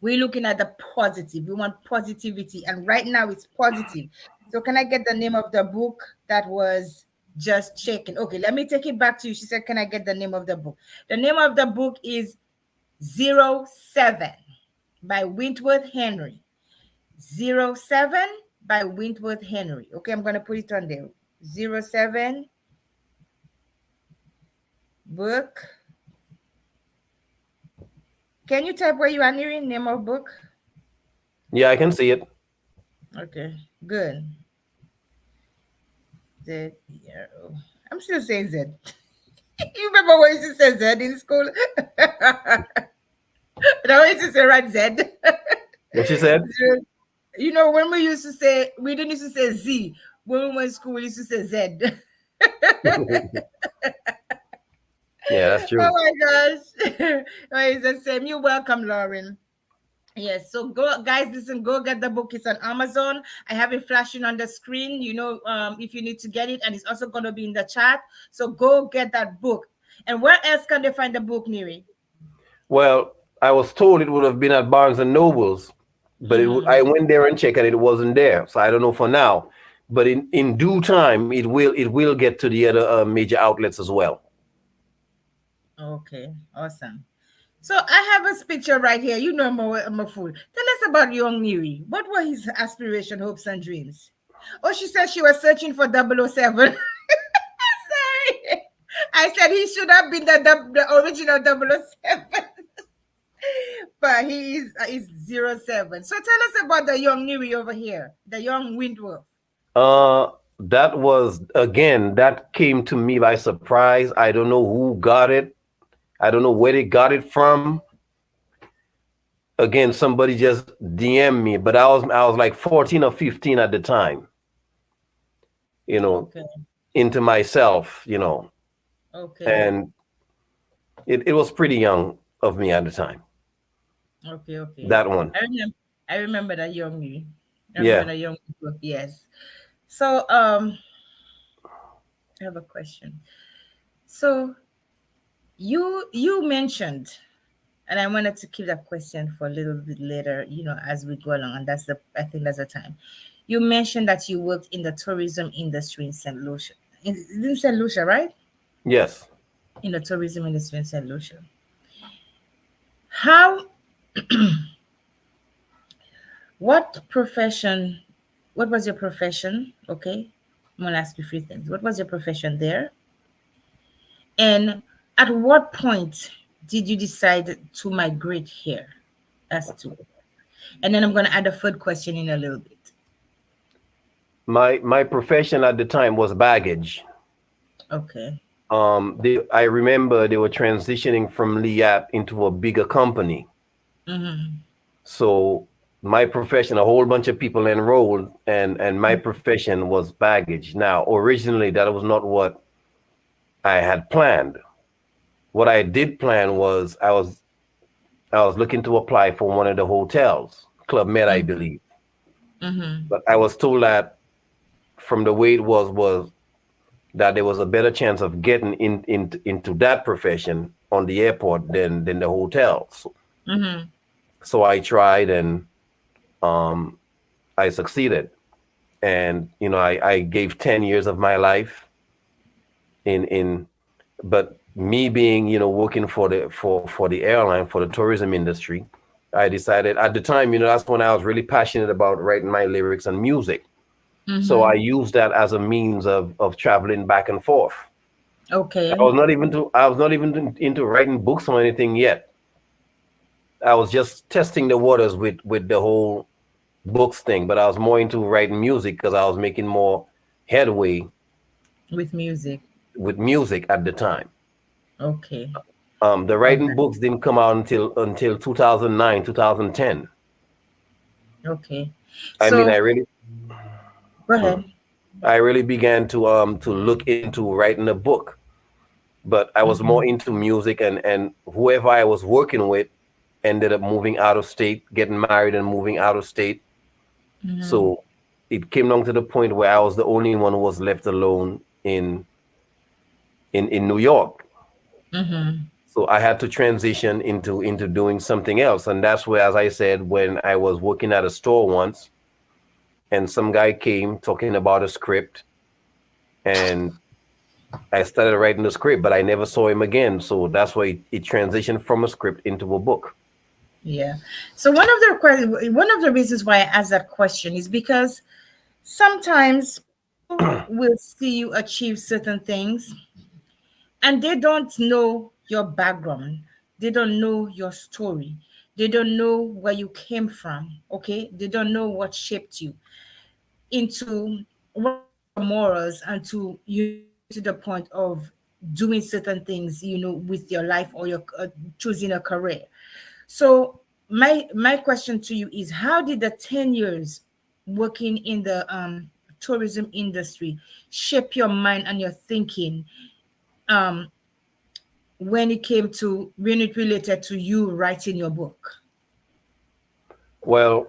we're looking at the positive. We want positivity. And right now it's positive. So can I get the name of the book that was just checking? Okay, let me take it back to you. She said, can I get the name of the book? The name of the book is 07 by Wintworth Henry. 07 by Wintworth Henry. Okay, I'm going to put it on there. 07 book. Can you type where you are, Neri? Name of book? Yeah, I can see it. Okay, good. Z. I'm still saying Z. You remember when you used to say Z in school? Now we used to say right Z. What she said? Zero. When we used to say, we didn't used to say Z. When we went to school, we used to say Z. Yeah, that's Oh true. my gosh. Oh, it's the same. You're welcome, Lauren. Yes, so go, guys, listen, go get the book. It's on Amazon. I have it flashing on the screen, if you need to get it, and it's also going to be in the chat. So go get that book. And where else can they find the book, Neri? Well, I was told it would have been at Barnes and Nobles, but I Mm-hmm. went there and checked and it wasn't there. So I don't know for now. But in due time, it will get to the other major outlets as well. Okay, awesome. So I have a picture right here. I'm a fool. Tell us about young Neri. What were his aspiration, hopes, and dreams? Oh, she said she was searching for 007. Sorry. I said he should have been the original 007. But he's 07. So tell us about the young Neri over here, the young Wintwoth. Uh, that was again that came to me by surprise. I don't know who got it. I don't know where they got it from. Again, somebody just DM me, but I was like 14 or 15 at the time. You know, Okay, into myself. okay, And it was pretty young of me at the time. okay. That one. I remember that young Neri. I remember Yeah. that young Wintwoth, yes. So I have a question. So you mentioned, and I wanted to keep that question for a little bit later, as we go along, and I think that's the time. You mentioned that you worked in the tourism industry in St. Lucia. In St. Lucia, right? Yes. In the tourism industry in St. Lucia. How what profession what was your profession? Okay. I'm gonna ask you three things. What was your profession there? And at what point did you decide to migrate here? That's 2. And then I'm going to add a third question in a little bit. my profession at the time was baggage. Okay. I remember they were transitioning from Liat into a bigger company. Mm-hmm. So my profession, a whole bunch of people enrolled, and my profession was baggage. Now, originally, that was not what I had planned. What I did plan was I was looking to apply for one of the hotels, Club Med, I believe. Mm-hmm. But I was told that from the way it was that there was a better chance of getting into that profession on the airport than the hotel. Mm-hmm. So I tried, and um, I succeeded. And I gave 10 years of my life in but me being working for the airline, for the tourism industry, I decided at the time, that's when I was really passionate about writing my lyrics and music. So I Mm-hmm. used that as a means of traveling back and forth. I Okay. was not even to I was not even into writing books or anything yet. I was just testing the waters with the whole books thing, but I was more into writing music because I was making more headway With music. with music at the time. Okay. The All writing right. books didn't come out until 2009, 2010. Okay. I mean, So go ahead. I really began to look into writing a book, but I was more Mm-hmm. into music, and whoever I was working with ended up moving out of state, getting married and moving out of state. Mm-hmm. So it came down to the point where I was the only one who was left alone in New York. Mm-hmm. So I had to transition into doing something else, and that's where, as I said, when I was working at a store once, and some guy came talking about a script, and I started writing the script, but I never saw him again. So that's why it transitioned from a script into a book. Yeah. So one of the reasons why I asked that question is because sometimes people will see you achieve certain things and they don't know your background. They don't know your story. They don't know where you came from. Okay. They don't know what shaped you into what are your morals and to get to the point of doing certain things, with your life or your choosing a career. So my question to you is, how did the 10 years working in the tourism industry shape your mind and your thinking um when it related to you writing your book? Well,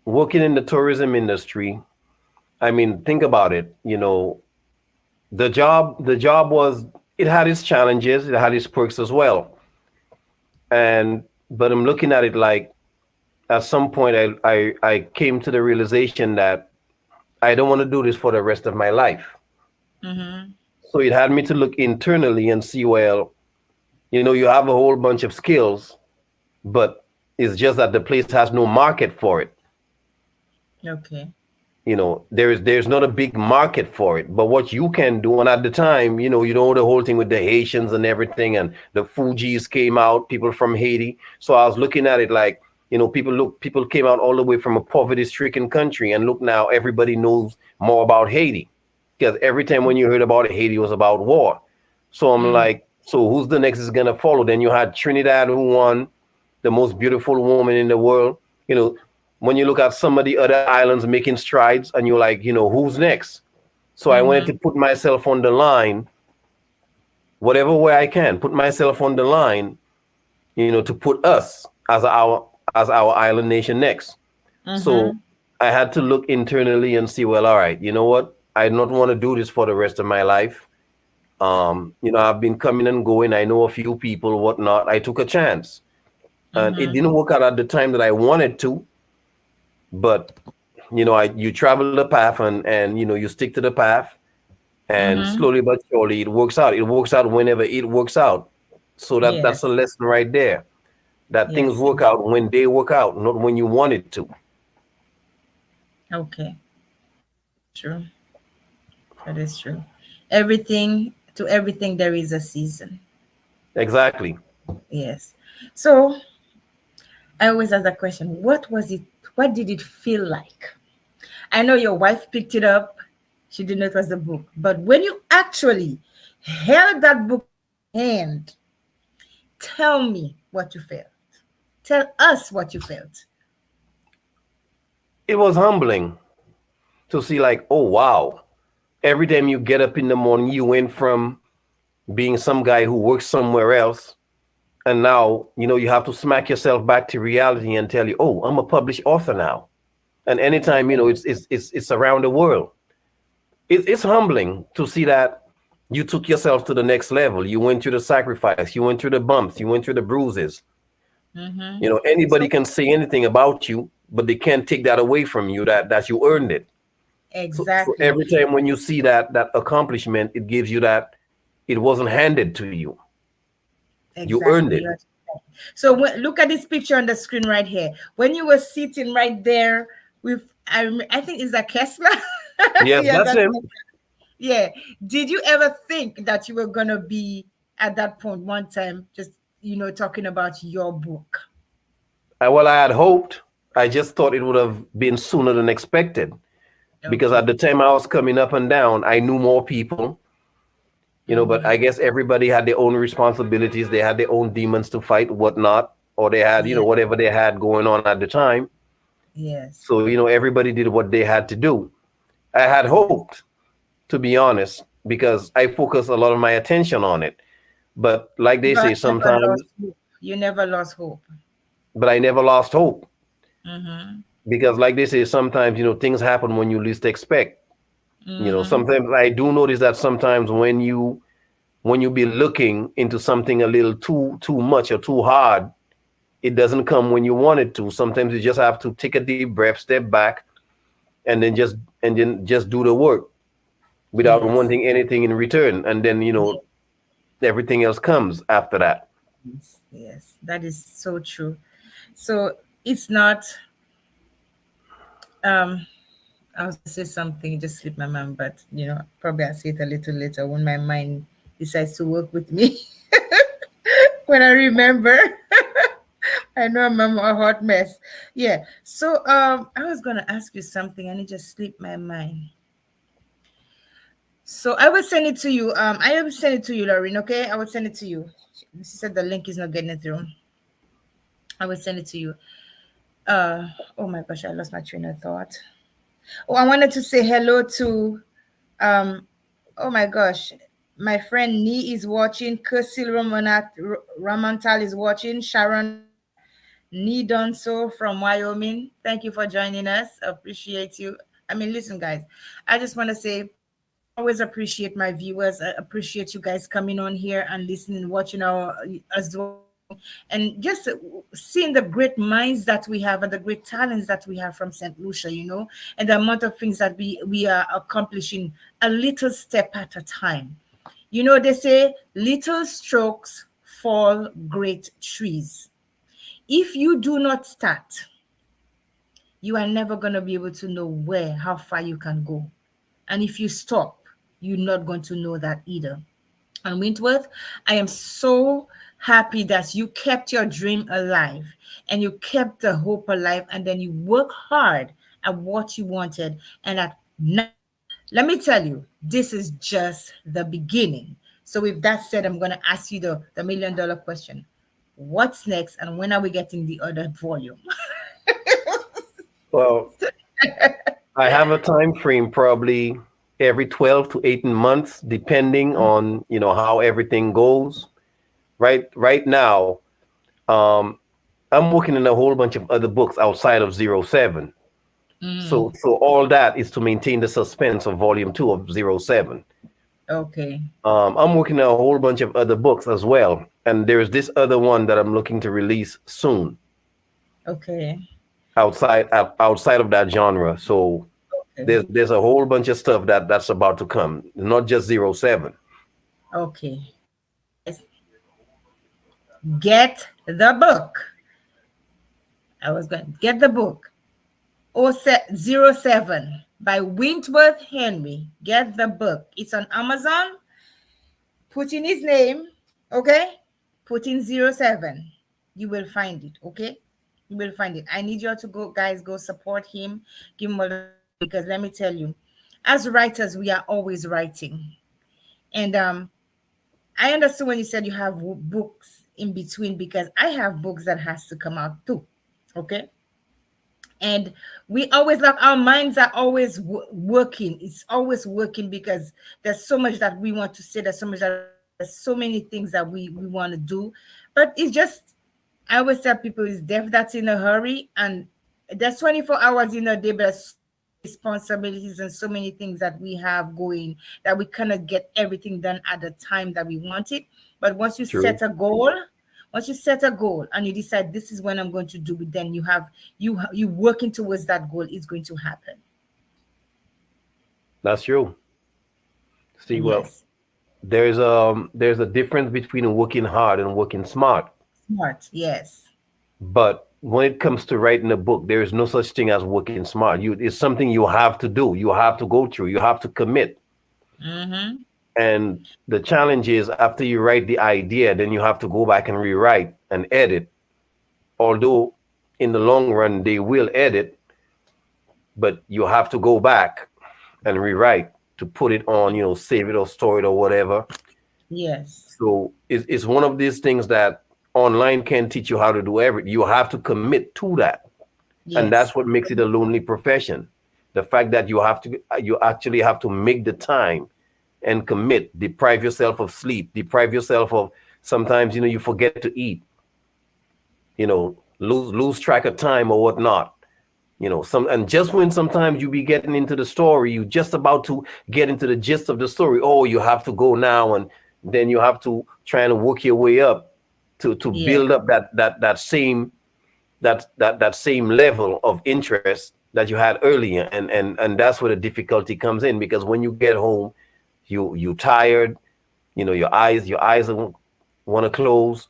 working in the tourism industry, I mean, think about it. The job was, it had its challenges, it had its perks as well. And but I'm looking at it like, at some point I came to the realization that I don't want to do this for the rest of my life. Mm-hmm. So it had me to look internally and see, well, you have a whole bunch of skills, but it's just that the place has no market for it. Okay. There's not a big market for it. But what you can do, and at the time, the whole thing with the Haitians and everything, and the Fugees came out, people from Haiti. So I was looking at it like, people came out all the way from a poverty-stricken country, and look now, everybody knows more about Haiti, because every time when you heard about it, Haiti was about war. So I'm Mm. like, so who's the next is gonna follow? Then you had Trinidad, who won, the most beautiful woman in the world. You know, when you look at some of the other islands making strides, and you're like, who's next? So I wanted Mm-hmm. to put myself on the line, whatever way I can, put myself on the line, to put us as our island nation next. So Mm-hmm. I had to look internally and see, well, all right, you know what? I don't want to do this for the rest of my life. I've been coming and going. I know a few people, whatnot. I took a chance, and it Mm-hmm. didn't work out at the time that I wanted to. But you travel the path, and you stick to the path, and Mm-hmm. slowly but surely it works out. It works out whenever it works out. So that's a Yes. lesson right there. That things Yes. work out when they work out, not when you want it to. Okay. True. That is true. Everything there is a season. Exactly. Yes. So I always ask that question, what did it feel like I know your wife picked it up. She didn't know it was the book. But when you actually held that book in your hand, tell me what you felt. Tell us what you felt. It was humbling to see, like, oh wow. Every time you get up in the morning, you went from being some guy who works somewhere else, and now you have to smack yourself back to reality and tell you, oh, I'm a published author now. And anytime, it's around the world. It's humbling to see that you took yourself to the next level. You went through the sacrifice, you went through the bumps, you went through the bruises. Anybody So can say anything about you, but they can't take that away from you, that you earned it. So exactly, every time when you see that accomplishment, it gives you that it wasn't handed to you. You earned exactly. it. So look at this picture on the screen right here. When you were sitting right there with, I think it's a Kessler. Yes, Yeah, that's that's him. yeah. Did you ever think that you were gonna be at that point one time, just talking about your book? Well, I had hoped. I just thought it would have been sooner than expected, because at Okay. the time I was coming up and down, I knew more people, but I guess everybody had their own responsibilities. They had their own demons to fight, whatnot, or they had, Yeah. whatever they had going on at the time. Yes. So, everybody did what they had to do. I had Yes. hoped, to be honest, because I focused a lot of my attention on it. But like they say But never sometimes, lost hope. You never lost hope. but I never lost hope, Mm-hmm. because like they say sometimes, things happen when you least expect. Mm-hmm. Sometimes I do notice that sometimes when you be looking into something a little too much or too hard, it doesn't come when you want it to. Sometimes you just have to take a deep breath, step back, and then just do the work without Yes. wanting anything in return. And then everything else comes after that. Yes. Yes. That is so true. So it's not um I was gonna say something, it just slipped my mind, but probably I'll say it a little later when my mind decides to work with me. When I remember. I know I'm a hot mess. Yeah. So I was gonna ask you something and it just slipped my mind. So I will send it to you. I will send it to you, Lauren, okay? I will send it to you. She said the link is not getting it through. I will send it to you. Oh my gosh, I lost my train of thought. Oh, I wanted to say hello to um oh my gosh, my friend Nee is watching, Kursil Ramantal is watching, Sharon Nee Donso from Wyoming. Thank you for joining us. Appreciate you. I mean, listen, guys, I just want to say I always appreciate my viewers. I appreciate you guys coming on here and listening, watching us doing, and just seeing the great minds that we have and the great talents that we have from St. Lucia, and the amount of things that we are accomplishing a little step at a time. They say little strokes fall great trees. If you do not start, you are never going to be able to know how far you can go. And if you stop, you're not going to know that either. And Wintworth, I am so happy that you kept your dream alive and you kept the hope alive, and then you work hard at what you wanted. And at now, let me tell you, this is just the beginning. So with that said, I'm going to ask you the $1 million question. What's next, and when are we getting the other volume? Well, I have a time frame, probably every 12 to 18 months, depending on how everything goes. Right now, um, I'm working in a whole bunch of other books outside of Zero 07. Mm, So all that is to maintain the suspense of volume 2 of Zero 07. okay. I'm working on a whole bunch of other books as well, and there's this other one that I'm looking to release soon, Okay. outside of that genre. So Okay. there's a whole bunch of stuff that's about to come, not just Zero 07. Okay. Guys, get the book. I was going to get the book. 07 by Wintworth Henry. Get the book. It's on Amazon. Put in his name. Okay. Put in 07. You will find it. Okay. You will find it. I need you all to go, guys, go support him. Give him all the love. because let me tell you, as writers, we are always writing. And I understand when you said you have books in between, because I have books that has to come out too. Okay. And we always like, our minds are always working. It's always working because there's so much that we want to say. There's so many things that we want to do. But it's just, I always tell people, it's death that's in a hurry, and there's 24 hours in a day, but there's so many responsibilities and so many things that we have going that we cannot get everything done at the time that we want it. But True. once you set a goal and you decide this is when I'm going to do it, then you working towards that goal is going to happen. That's true. See, well, Yes. there's a difference between working hard and working smart. Smart. Yes. But when it comes to writing a book, there is no such thing as working smart. It's something you have to do. You have to go through. You have to commit. Mm-hmm. And the challenge is after you write the idea, then you have to go back and rewrite and edit. Although in the long run they will edit, but you have to go back and rewrite to put it on, save it or store it or whatever. Yes. So it's one of these things that online can teach you how to do everything. You have to commit to that. And that's Yes. what makes it a lonely profession. The fact that you actually have to make the time and commit, deprive yourself of sleep, deprive yourself of sometimes, you forget to eat, lose track of time or whatnot. And just when sometimes you be getting into the story, you just about to get into the gist of the story. Oh, you have to go now, and then you have to try and work your way up to Yes. build up that same level of interest that you had earlier. And that's where the difficulty comes in, because when you get home, you tired, your eyes want to close.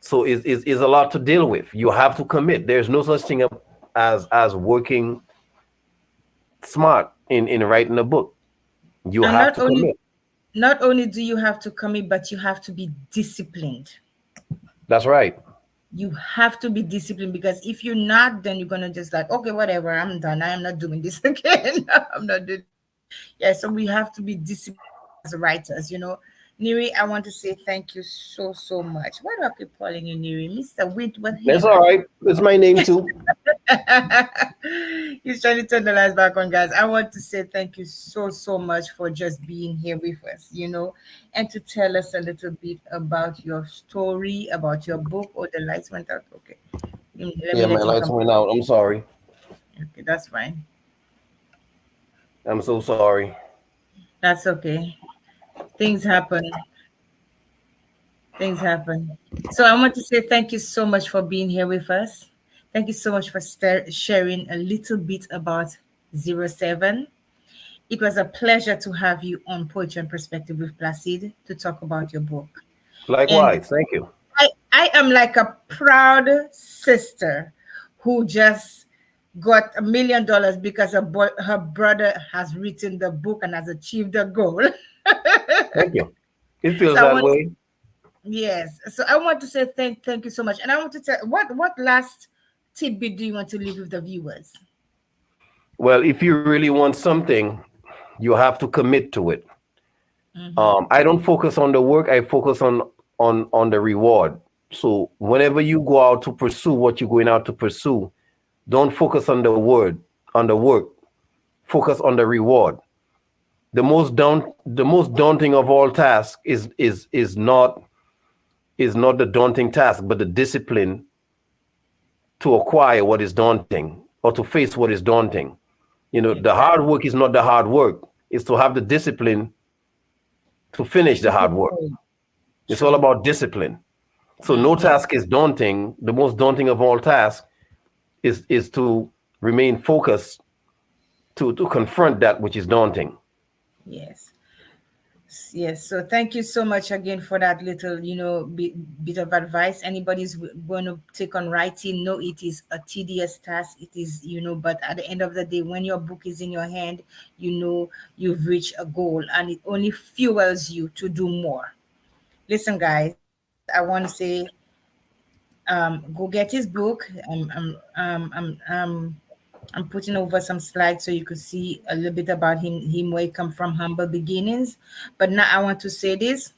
So is a lot to deal with. You have to commit. There's no such thing as working smart in writing a book. You And have to commit. not only do you have to commit, but you have to be disciplined. That's right. You have to be disciplined, because if you're not, then you're gonna just like, okay, whatever, I'm done. I am not doing this again. I'm not doing. Yeah, so we have to be disciplined as writers. Neri, I want to say thank you so so much. Why do I keep calling you Neri? Mr. Wintwoth That's here. all right. It's my name too. He's trying to turn the lights back on, guys. I want to say thank you so, so much for just being here with us, and to tell us a little bit about your story, about your book. Oh, the lights went out. Okay. Let Yeah, me my let him lights come. went out. I'm sorry. Okay, that's fine. I'm so sorry. That's okay. Things happen. Things happen. So I want to say thank you so much for being here with us. Thank you so much for sharing a little bit about zero 07. It was a pleasure to have you on Poetry and Perspective with Placide to talk about your book. And Likewise. Thank you. I am like a proud sister who just got $1 million because her brother has written the book and has achieved the goal. Thank you. It feels So I that want, way. yes. So I want to say thank you so much. And I want to tell, what last tidbit do you want to leave with the viewers? Well, if you really want something, you have to commit to it. Mm-hmm. I don't focus on the work. I focus on the reward. So whenever you go out to pursue what you're going out to pursue, don't focus on the work. Focus on the reward. The most daunting of all tasks is not the daunting task, but the discipline to acquire what is daunting or to face what is daunting. The hard Exactly. work is not the hard work. It's to have the discipline to finish the To hard keep work. going. It's all True. about discipline. So no Mm-hmm. task is daunting. The most daunting of all tasks is to remain focused to confront that which is daunting. Yes. Yes. So thank you so much again for that little, bit of advice. Anybody's going to take on writing, no, it is a tedious task. It is, but at the end of the day, when your book is in your hand, you've reached a goal, and it only fuels you to do more. Listen, guys, I want to say, go get his book. I'm putting over some slides so you could see a little bit about him where he come from, humble beginnings. But now I want to say this.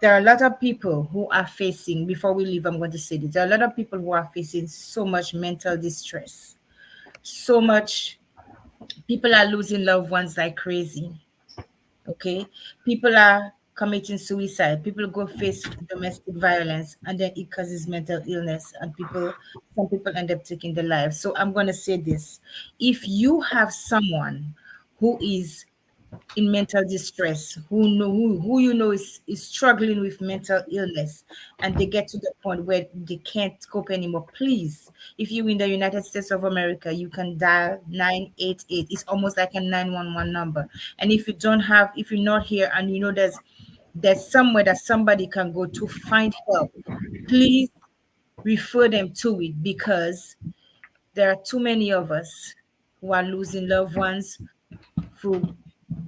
There are a lot of people who are facing, before we leave, I'm going to say this. There are a lot of people who are facing so much mental distress. So much people are losing loved ones like crazy. Okay, people are committing suicide, people go face domestic violence, and then it causes mental illness, and some people end up taking their lives. So I'm going to say this: if you have someone who is in mental distress, who you know is struggling with mental illness, and they get to the point where they can't cope anymore, please, if you're in the United States of America, you can dial 988. It's almost like a 911 number. And if you're not here and you know there's somewhere that somebody can go to find help, please refer them to it, because there are too many of us who are losing loved ones through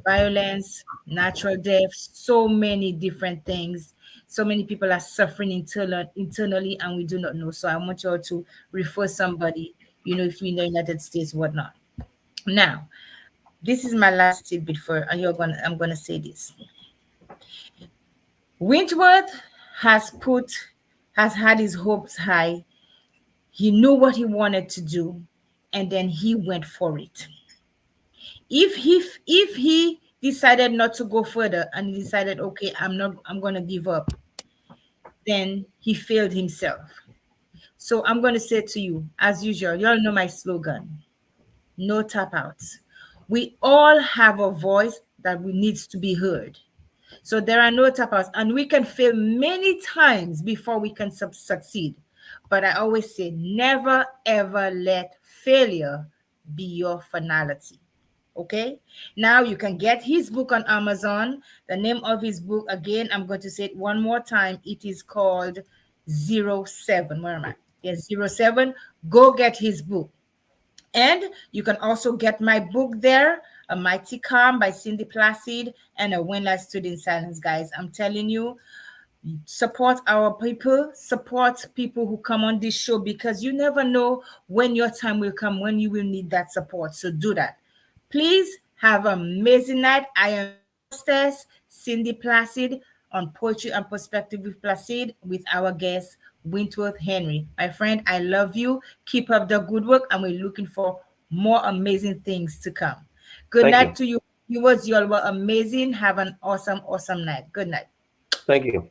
violence, natural death, so many different things. So many people are suffering internally, and we do not know. So I want you all to refer somebody, if you're in the United States, whatnot. Now, this is my last tidbit I'm gonna say this. Wintworth has put has had his hopes high. He knew what he wanted to do, and then he went for it. If he decided not to go further, and he decided, okay, I'm gonna give up, then he failed himself. So I'm gonna say to you, as usual, you all know my slogan: no tap outs. We all have a voice that needs to be heard. So there are no tap outs, and we can fail many times before we can succeed. But I always say, never ever let failure be your finality. Okay, now you can get his book on Amazon. The name of his book, again, I'm going to say it one more time. It is called 07. Where am I? Yes, 07. Go get his book. And you can also get my book there, A Mighty Calm by Cindy Placid, and A When Life Stood in Silence. Guys, I'm telling you, support our people, support people who come on this show, because you never know when your time will come, when you will need that support. So do that. Please have an amazing night. I am your hostess, Cindy Placid, on Poetry and Perspective with Placid, with our guest, Wintworth Henry. My friend, I love you. Keep up the good work, and we're looking for more amazing things to come. Good Thank night you. to you. You all were amazing. Have an awesome, awesome night. Good night. Thank you.